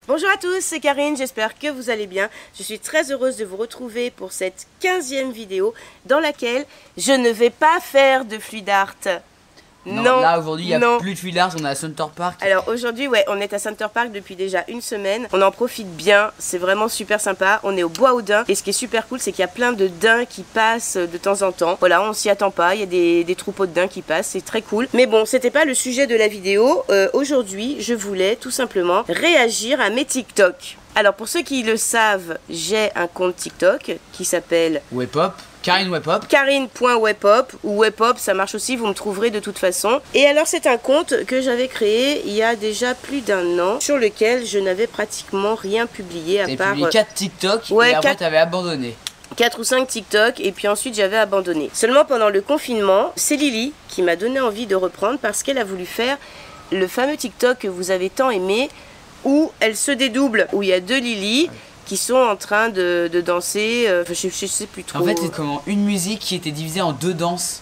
Bonjour à tous, c'est Karine, j'espère que vous allez bien. Je suis très heureuse de vous retrouver pour cette 15e vidéo dans laquelle je ne vais pas faire de fluid art. Non, là aujourd'hui il n'y a plus de fluid art, on est à Center Park. Alors aujourd'hui, ouais, on est à Center Park depuis déjà une semaine. On en profite bien, c'est vraiment super sympa. On est au bois aux daims et ce qui est super cool, c'est qu'il y a plein de daims qui passent de temps en temps. Voilà, on s'y attend pas, il y a des troupeaux de daims qui passent, c'est très cool. Mais bon, c'était pas le sujet de la vidéo. Aujourd'hui, je voulais tout simplement réagir à mes TikTok. Alors pour ceux qui le savent, j'ai un compte TikTok qui s'appelle Webpop. Karine Webpop. Karine.webpop ou Webpop, ça marche aussi, vous me trouverez de toute façon. Et alors c'est un compte que j'avais créé il y a déjà plus d'un an, sur lequel je n'avais pratiquement rien publié à part... publié 4 TikTok ouais, et après t'avais abandonné. 4 ou 5 TikTok et puis ensuite j'avais abandonné. Seulement pendant le confinement, c'est Lily qui m'a donné envie de reprendre parce qu'elle a voulu faire le fameux TikTok que vous avez tant aimé, où elle se dédouble, où il y a deux Lily qui sont en train de danser, je sais plus trop. En fait c'est comment une musique qui était divisée en 2 danses.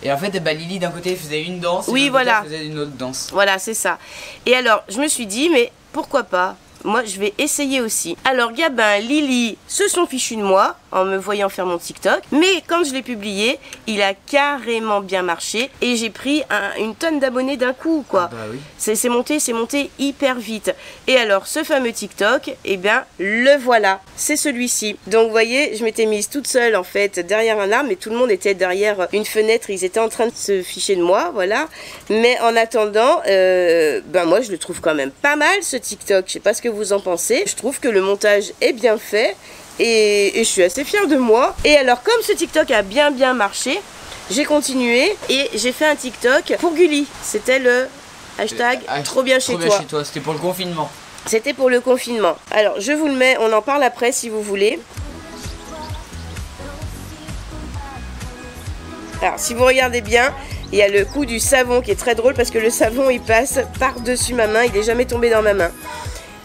Et en fait bah, Lily d'un côté faisait une danse, oui, et voilà, faisait une autre danse. Voilà, c'est ça. Et alors je me suis dit mais pourquoi pas, moi je vais essayer aussi. Alors Gabin, Lily se sont fichus de moi en me voyant faire mon TikTok, mais quand je l'ai publié, il a carrément bien marché et j'ai pris une tonne d'abonnés d'un coup quoi. Ah bah oui. C'est monté hyper vite. Et alors ce fameux TikTok, eh bien le voilà, c'est celui-ci. Donc vous voyez, je m'étais mise toute seule en fait derrière un arbre, mais tout le monde était derrière une fenêtre, ils étaient en train de se ficher de moi, voilà. Mais en attendant, ben moi je le trouve quand même pas mal ce TikTok, je sais pas ce que vous en pensez. Je trouve que le montage est bien fait. Et je suis assez fière de moi. Et alors comme ce TikTok a bien marché, j'ai continué et j'ai fait un TikTok pour Gulli. C'était le hashtag trop bien chez toi. C'était pour le confinement. C'était pour le confinement. Alors je vous le mets, on en parle après si vous voulez. Alors si vous regardez bien, il y a le coup du savon qui est très drôle parce que le savon il passe par-dessus ma main, il n'est jamais tombé dans ma main.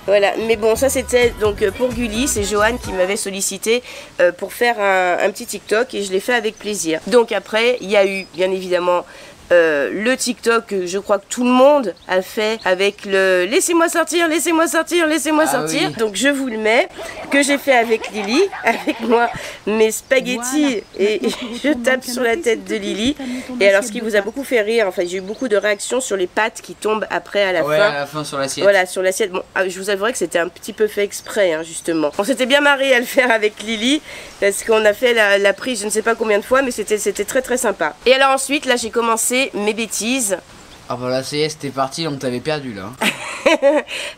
Voilà, mais bon, ça c'était donc pour Gulli, c'est Johan qui m'avait sollicité pour faire un petit TikTok et je l'ai fait avec plaisir. Donc après, il y a eu bien évidemment le TikTok que je crois que tout le monde a fait avec le laissez-moi sortir, laissez-moi sortir, laissez-moi sortir. Oui. Donc je vous le mets, que j'ai fait avec Lily, avec moi, mes spaghettis et je tape sur la tête de Lily. Et alors ce qui vous a beaucoup fait rire, enfin j'ai eu beaucoup de réactions sur les pâtes qui tombent après à la fin. À la fin sur l'assiette. Voilà, sur l'assiette. Bon, je vous avouerai que c'était un petit peu fait exprès, hein, justement. On s'était bien marré à le faire avec Lily, parce qu'on a fait la prise je ne sais pas combien de fois, mais c'était très sympa. Et alors ensuite, là j'ai commencé mes bêtises. Ah bah là c'était parti, on t'avait perdu là.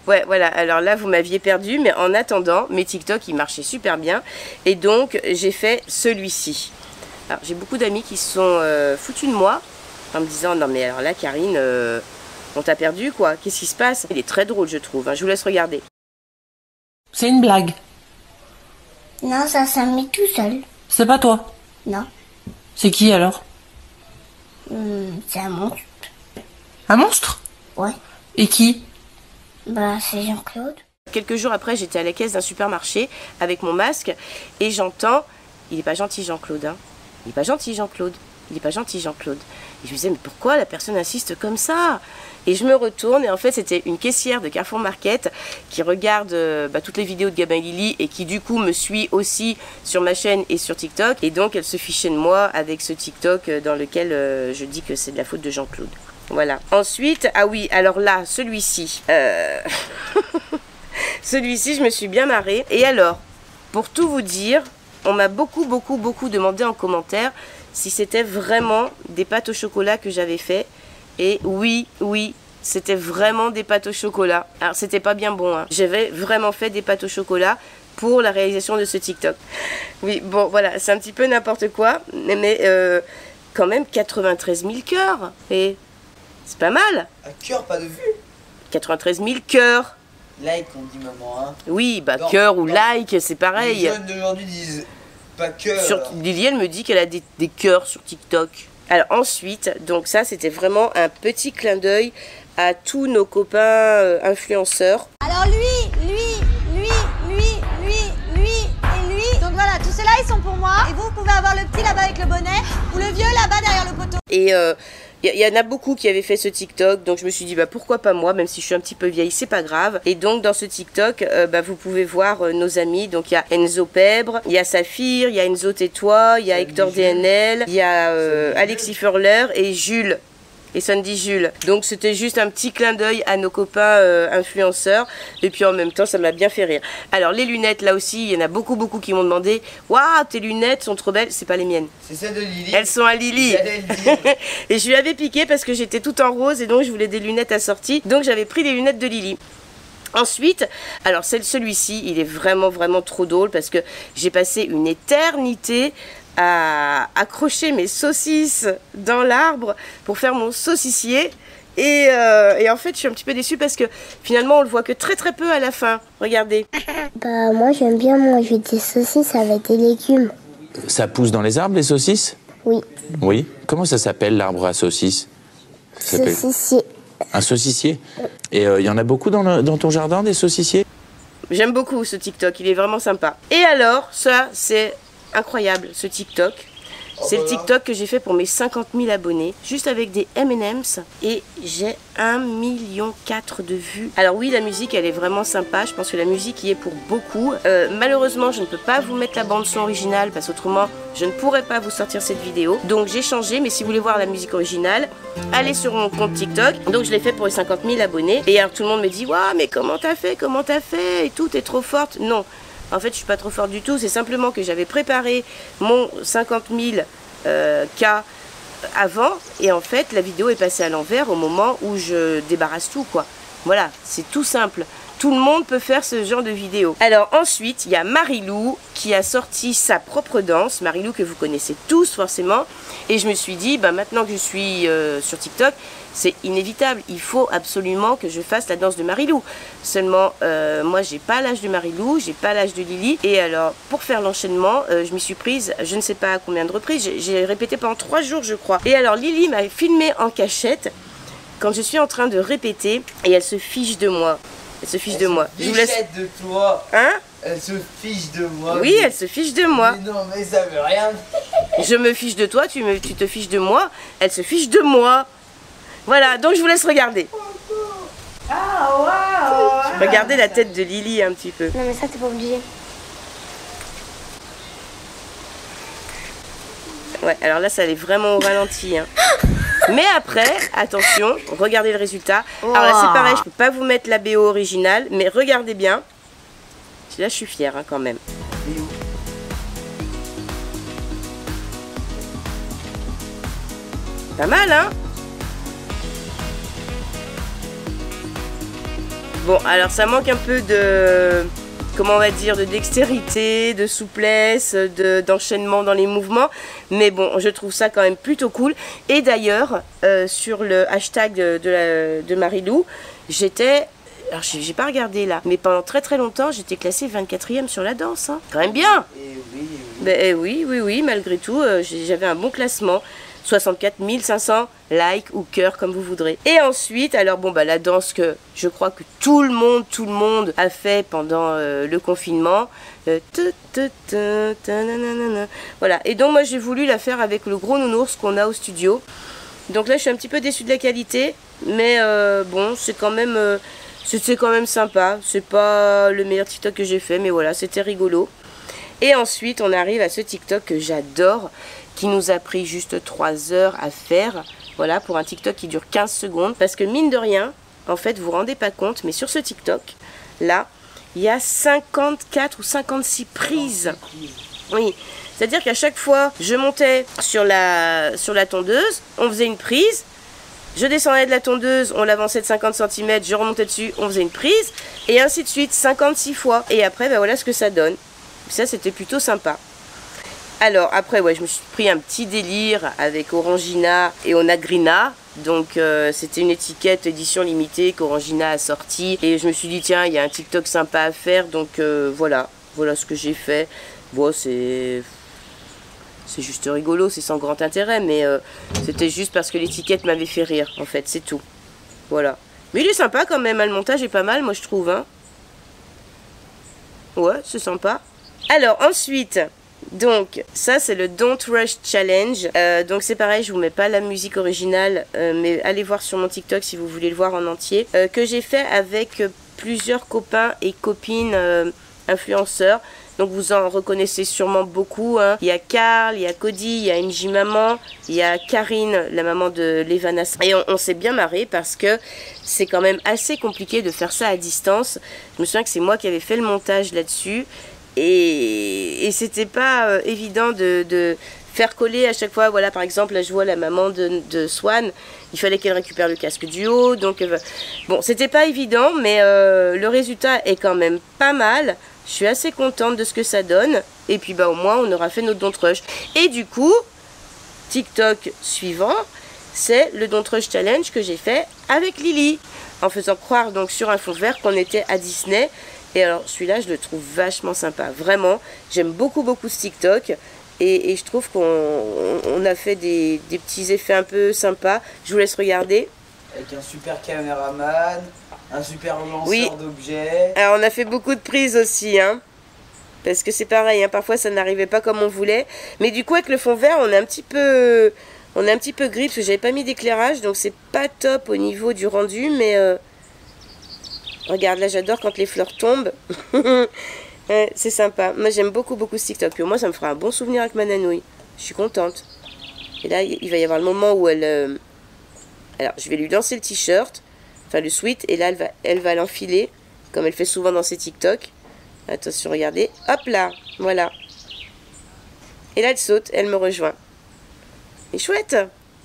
Ouais voilà, alors là vous m'aviez perdu, mais en attendant mes TikTok ils marchaient super bien et donc j'ai fait celui-ci. Alors j'ai beaucoup d'amis qui se sont foutus de moi en me disant non mais alors là Karine on t'a perdu quoi, qu'est-ce qui se passe? Il est très drôle je trouve, hein. Je vous laisse regarder. C'est une blague. Non, ça me met tout seul. C'est pas toi? Non. C'est qui alors? C'est un monstre. Un monstre? Ouais. Et qui? Bah, c'est Jean-Claude. Quelques jours après, j'étais à la caisse d'un supermarché avec mon masque et j'entends « Il est pas gentil Jean-Claude, hein. Il est pas gentil Jean-Claude. Il est pas gentil Jean-Claude. » Et je me disais « Mais pourquoi la personne insiste comme ça ?» Et je me retourne et en fait c'était une caissière de Carrefour Market qui regarde toutes les vidéos de Gabin et Lily et qui du coup me suit aussi sur ma chaîne et sur TikTok. Et donc elle se fichait de moi avec ce TikTok dans lequel je dis que c'est de la faute de Jean-Claude. Voilà. Ensuite, ah oui, alors là, celui-ci. Celui-ci, je me suis bien marrée. Et alors, pour tout vous dire, on m'a beaucoup demandé en commentaire si c'était vraiment des pâtes au chocolat que j'avais fait. Et oui, c'était vraiment des pâtes au chocolat. Alors, c'était pas bien bon, hein. J'avais vraiment fait des pâtes au chocolat pour la réalisation de ce TikTok. Oui, bon, voilà, c'est un petit peu n'importe quoi. Mais quand même, 93 000 cœurs. Et c'est pas mal. Un cœur, pas de vue. 93 000 cœurs. Like, on dit maman, hein. Oui, bah cœur ou like, c'est pareil. Les jeunes d'aujourd'hui disent pas cœur. Lily, elle me dit qu'elle a des cœurs sur TikTok. Alors ensuite, donc ça c'était vraiment un petit clin d'œil à tous nos copains influenceurs. Alors lui et lui. Donc voilà, tous ceux-là ils sont pour moi. Et vous pouvez avoir le petit là-bas avec le bonnet ou le vieux là-bas derrière le poteau. Il y en a beaucoup qui avaient fait ce TikTok, donc je me suis dit bah pourquoi pas moi, même si je suis un petit peu vieille, c'est pas grave. Et donc dans ce TikTok, vous pouvez voir nos amis. Donc il y a Enzo Pebre, il y a Saphir, il y a Enzo Tais-toi, il y a Hector DNL, il y a Alexis Furler et Jules. Et Sandy Jules. Donc c'était juste un petit clin d'œil à nos copains influenceurs. Et puis en même temps, ça m'a bien fait rire. Alors les lunettes, là aussi, il y en a beaucoup qui m'ont demandé « Waouh, tes lunettes sont trop belles !» C'est pas les miennes. C'est celle de Lily. Elles sont à Lily. J'allais le dire. Et je lui avais piqué parce que j'étais toute en rose et donc je voulais des lunettes assorties. Donc j'avais pris les lunettes de Lily. Ensuite, alors celui-ci, il est vraiment trop drôle parce que j'ai passé une éternité à accrocher mes saucisses dans l'arbre pour faire mon saucissier. Et en fait, je suis un petit peu déçue parce que finalement, on le voit que très peu à la fin. Regardez. Bah, moi, j'aime bien manger des saucisses avec des légumes. Ça pousse dans les arbres, les saucisses? Oui. Oui. Comment ça s'appelle, l'arbre à saucisses? Ça s'appelle Saucissier. un saucissier. Et il y en a beaucoup dans ton jardin, des saucissiers? J'aime beaucoup ce TikTok, il est vraiment sympa. Et alors, ça, c'est incroyable, ce TikTok. C'est le TikTok que j'ai fait pour mes 50 000 abonnés, juste avec des M&M's, et j'ai 1,4 million de vues. Alors oui, la musique, elle est vraiment sympa, je pense que la musique y est pour beaucoup. Malheureusement, je ne peux pas vous mettre la bande-son originale, parce qu'autrement, je ne pourrais pas vous sortir cette vidéo. Donc j'ai changé, mais si vous voulez voir la musique originale, allez sur mon compte TikTok. Donc je l'ai fait pour les 50 000 abonnés. Et alors tout le monde me dit « Waouh, mais comment t'as fait et tout, t'es trop forte ». Non. En fait, je suis pas trop forte du tout. C'est simplement que j'avais préparé mon 50 000 K avant. Et en fait, la vidéo est passée à l'envers au moment où je débarrasse tout, quoi. Voilà, c'est tout simple. Tout le monde peut faire ce genre de vidéo. Alors ensuite, il y a Marilou qui a sorti sa propre danse. Marilou que vous connaissez tous forcément. Et je me suis dit, bah, maintenant que je suis sur TikTok, c'est inévitable. Il faut absolument que je fasse la danse de Marilou. Seulement, moi, j'ai pas l'âge de Marilou, j'ai pas l'âge de Lily. Et alors, pour faire l'enchaînement, je m'y suis prise, je ne sais pas à combien de reprises. J'ai répété pendant 3 jours, je crois. Et alors, Lily m'a filmé en cachette quand je suis en train de répéter. Et elle se fiche de moi. Elle se fiche de moi. Je vous laisse de toi. Hein? Elle se fiche de moi. Oui, elle se fiche de moi. Mais non, mais ça veut rien. Je me fiche de toi, tu te fiches de moi. Elle se fiche de moi. Voilà, donc je vous laisse regarder. Regardez la tête de Lily un petit peu. Non, mais ça, t'es pas obligé. Ouais, alors là, ça allait vraiment au ralenti. Hein. Mais après, attention, regardez le résultat. Alors là, c'est pareil, je peux pas vous mettre la BO originale, mais regardez bien. Là, je suis fière hein, quand même. Pas mal, hein? Bon, alors ça manque un peu de... comment on va dire, de dextérité, de souplesse, d'enchaînement dans les mouvements. Mais bon, je trouve ça quand même plutôt cool. Et d'ailleurs, sur le hashtag de Marilou, j'étais... Alors, j'ai pas regardé là, mais pendant très longtemps, j'étais classée 24e sur la danse. Hein. Quand même bien. Oui, malgré tout, j'avais un bon classement. 64 500 likes ou cœurs comme vous voudrez. Et ensuite, alors bon bah la danse que je crois que tout le monde a fait pendant le confinement. Voilà. Et donc moi j'ai voulu la faire avec le gros nounours qu'on a au studio. Donc là je suis un petit peu déçue de la qualité, mais bon c'est quand même sympa. C'est pas le meilleur TikTok que j'ai fait, mais voilà c'était rigolo. Et ensuite on arrive à ce TikTok que j'adore, qui nous a pris juste 3 heures à faire, voilà, pour un TikTok qui dure 15 secondes. Parce que mine de rien, en fait, vous vous rendez pas compte, mais sur ce TikTok, là, il y a 54 ou 56 prises. Oui, c'est-à-dire qu'à chaque fois, je montais sur la tondeuse, on faisait une prise, je descendais de la tondeuse, on l'avançait de 50 cm, je remontais dessus, on faisait une prise, et ainsi de suite, 56 fois. Et après, ben voilà ce que ça donne. Ça, c'était plutôt sympa. Alors après ouais je me suis pris un petit délire avec Orangina et Onagrina. Donc c'était une étiquette édition limitée qu'Orangina a sorti. Et je me suis dit tiens il y a un TikTok sympa à faire. Donc voilà ce que j'ai fait. Bon c'est juste rigolo, c'est sans grand intérêt. Mais c'était juste parce que l'étiquette m'avait fait rire en fait, c'est tout. Voilà. Mais il est sympa quand même, le montage est pas mal moi je trouve. Hein. Ouais c'est sympa. Alors ensuite... Donc ça c'est le Don't Rush Challenge, donc c'est pareil, je vous mets pas la musique originale, mais allez voir sur mon TikTok si vous voulez le voir en entier, que j'ai fait avec plusieurs copains et copines influenceurs. Donc vous en reconnaissez sûrement beaucoup, hein. Il y a Carl, il y a Cody, il y a NJ Maman, il y a Karine, la maman de Levana. Et on s'est bien marré parce que c'est quand même assez compliqué de faire ça à distance. Je me souviens que c'est moi qui avais fait le montage là-dessus. Et c'était pas évident de faire coller à chaque fois. Voilà, par exemple, là je vois la maman de Swan, il fallait qu'elle récupère le casque du haut. Donc bon, c'était pas évident, mais le résultat est quand même pas mal. Je suis assez contente de ce que ça donne. Et puis bah au moins on aura fait notre Don't Rush. Et du coup, TikTok suivant, c'est le Don't Rush Challenge que j'ai fait avec Lily. En faisant croire donc sur un fond vert qu'on était à Disney. Et alors celui-là je le trouve vachement sympa. Vraiment, j'aime beaucoup ce TikTok. Et je trouve qu'on a fait des petits effets un peu sympas. Je vous laisse regarder. Avec un super caméraman, un super lanceur d'objets. Alors on a fait beaucoup de prises aussi, hein. Parce que c'est pareil, hein, parfois ça n'arrivait pas comme on voulait. Mais du coup avec le fond vert, on est un petit peu gris parce que j'avais pas mis d'éclairage. Donc c'est pas top au niveau du rendu. Mais regarde, là j'adore quand les fleurs tombent. Ouais, c'est sympa. Moi j'aime beaucoup ce TikTok. Puis moi ça me fera un bon souvenir avec ma nanouille. Je suis contente. Et là il va y avoir le moment où elle... Alors je vais lui lancer le t-shirt, enfin le sweat, et là elle va l'enfiler, comme elle fait souvent dans ses TikTok. Attention, regardez. Hop là, voilà. Et là elle saute, elle me rejoint. Et chouette.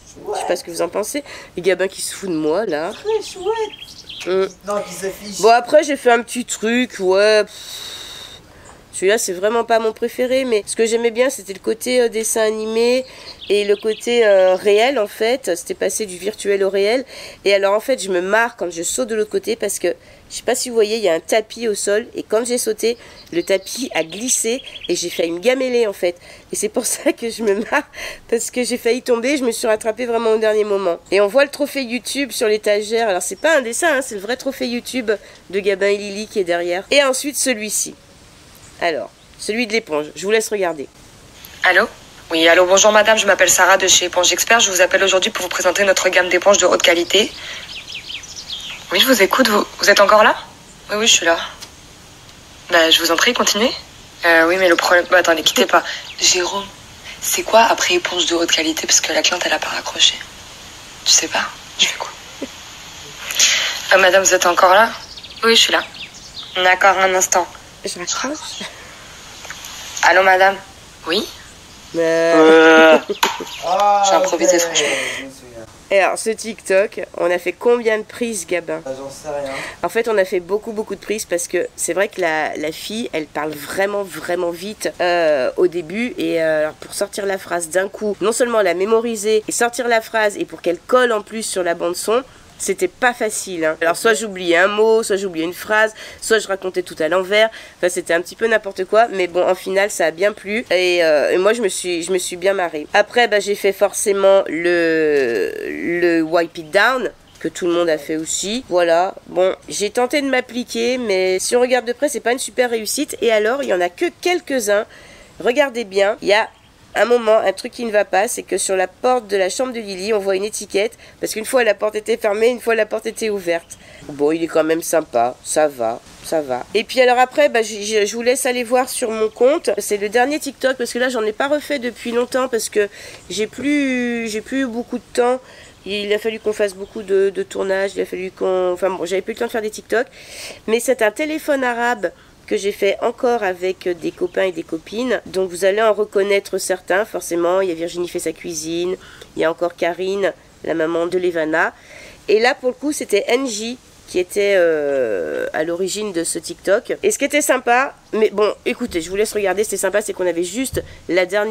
Je sais pas ce que vous en pensez. Les Gabin qui se fout de moi là. Très chouette. Non, qui s'affiche. Bon après j'ai fait un petit truc, ouais. Celui-là, c'est vraiment pas mon préféré, mais ce que j'aimais bien, c'était le côté dessin animé et le côté réel, en fait. C'était passé du virtuel au réel. Et alors, en fait, je me marre quand je saute de l'autre côté parce que, je sais pas si vous voyez, il y a un tapis au sol. Et quand j'ai sauté, le tapis a glissé et j'ai failli me gameler, en fait. Et c'est pour ça que je me marre, parce que j'ai failli tomber. Je me suis rattrapée vraiment au dernier moment. Et on voit le trophée YouTube sur l'étagère. Alors, c'est pas un dessin, hein, c'est le vrai trophée YouTube de Gabin et Lily qui est derrière. Et ensuite, celui-ci. Alors, celui de l'éponge, je vous laisse regarder. Allô? Oui, allô, bonjour madame, je m'appelle Sarah de chez Éponge Expert. Je vous appelle aujourd'hui pour vous présenter notre gamme d'éponges de haute qualité. Oui, je vous écoute, vous êtes encore là? Oui, je suis là. Bah, je vous en prie, continuez. Oui, mais le problème... Bah, attendez, quittez pas. Jérôme, c'est quoi après éponge de haute qualité? Parce que la cliente, elle a pas raccroché. Tu sais pas? Je fais quoi? Madame, vous êtes encore là? Oui, je suis là. D'accord, un instant. Je raccroche. Allô, madame? Oui? J'ai improvisé, franchement. Et alors, ce TikTok, on a fait combien de prises, Gabin? J'en sais rien. En fait, on a fait beaucoup de prises parce que c'est vrai que la fille, elle parle vraiment vite au début. Et alors, pour sortir la phrase d'un coup, non seulement la mémoriser et sortir la phrase, et pour qu'elle colle en plus sur la bande-son, c'était pas facile, hein. Alors soit j'oubliais un mot, soit j'oubliais une phrase, soit je racontais tout à l'envers. Enfin c'était un petit peu n'importe quoi, mais bon en final ça a bien plu et moi je me suis bien marrée. Après bah, j'ai fait forcément le Wipe It Down que tout le monde a fait aussi. Voilà, bon j'ai tenté de m'appliquer, mais si on regarde de près c'est pas une super réussite. Et alors il y en a que quelques-uns. Regardez bien, il y a un moment, un truc qui ne va pas, c'est que sur la porte de la chambre de Lily, on voit une étiquette, parce qu'une fois la porte était fermée, une fois la porte était ouverte. Bon, il est quand même sympa, ça va. Et puis alors après, bah, je vous laisse aller voir sur mon compte. C'est le dernier TikTok, parce que là, j'en ai pas refait depuis longtemps, parce que j'ai plus eu beaucoup de temps. Il a fallu qu'on fasse beaucoup de tournages, il a fallu qu'on... Enfin bon, j'avais plus le temps de faire des TikTok. Mais c'est un téléphone arabe que j'ai fait encore avec des copains et des copines. Donc vous allez en reconnaître certains, forcément. Il y a Virginie fait sa cuisine, il y a encore Karine, la maman de Levana. Et là, pour le coup, c'était NJ qui était à l'origine de ce TikTok. Et ce qui était sympa, mais bon, écoutez, je vous laisse regarder, c'était sympa, c'est qu'on avait juste la dernière...